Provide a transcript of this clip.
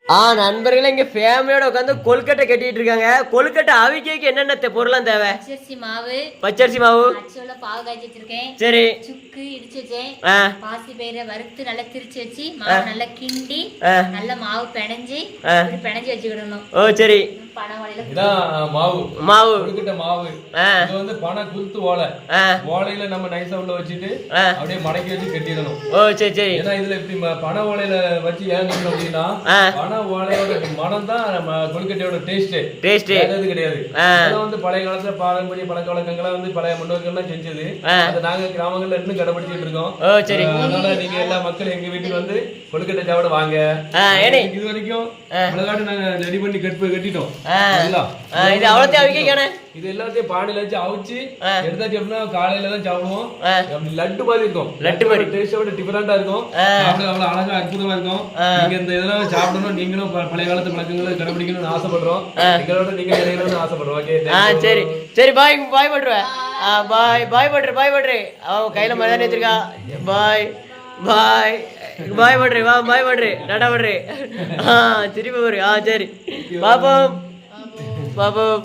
நண்பர்களே இங்க ஃபேமிலியோட உட்காந்து கொழுக்கட்டை கட்டிட்டு இருக்காங்க. கொழுக்கட்டை அவிக்கைக்கு என்னென்ன பொருள்லாம் தேவை? பச்சரிசி மாவு, பாவு காய்ச்சி வச்சிருக்கேன். சரி. சுக்கு இடிச்சு வச்சேன். பாசி பயிரை வறுத்து நல்லா திரிச்சு வச்சு மாவு நல்லா கிண்டி நல்லா மாவு பிணைஞ்சு வச்சுக்கிடணும். ஓ சரி. மாவு மாவு கொழுக்கட்டை மாவு இது வந்து பனை குருத்து ஓலையில நம்ம நைஸா உள்ள வச்சுட்டு அப்படியே மடக்கி வச்சு கட்டிடணும். ஓ சரி சரி. ஏன்னா இதுல இப்படி பனை ஓலையில வச்சு ஏன் கட்டணும் அப்படின்னா பனை ஓலையோட மனம் தான் நம்ம கொழுக்கட்டையோட டேஸ்ட் அது கிடையாது. அதெல்லாம் வந்து பழைய காலத்துல பாரம்பரிய பழக்க வழக்கங்களை வந்து பழைய முன்னோர்கள்லாம் செஞ்சது. அதை நாங்க கிராமங்கள்ல இன்னும் கடைபிடிச்சிட்டு இருக்கோம். அதனால நீங்க எல்லா மக்களும் எங்க வீட்டுக்கு வந்து கொழுக்கட்டை சாப்பிட வாங்க. இது வரைக்கும் மிளகாட்டு நாங்க ரெடி பண்ணி கட்டிட்டோம். இது அவ்வளோத்தையும் அவிக்கணும். இது எல்லாத்தையும் பானையில வச்சு அவிச்சு எடுத்தாச்சு அப்படின்னா காலையில தான் சாப்பிடுவோம். அப்படி லட்டு மாதிரி இருக்கும். லட்டு மாதிரி டேஸ்டோட டிஃபரெண்டா இருக்கும். அவ்வளவு அழகா அற்புதமா இருக்கும். நீங்க இந்த இதெல்லாம் சாப்பிடணும், நீங்களும் பழைய காலத்து பழக்கங்களை கடைபிடிக்கணும்னு ஆசைப்படுறோம். எங்களோட நீங்க இணையணும்னு ஆசைப்படுறோம். ஓகே சரி சரி. பாய் பாய் பண்றேன். பாய் பண்றேன். அவன் கையில மரியாதை வச்சிருக்கா. பாய் பாய் பாய் பண்றேன். வா பாய் பண்றேன். நடா பண்றேன். திருப்பி போறேன். சரி பாப்போம் பாப்போம்.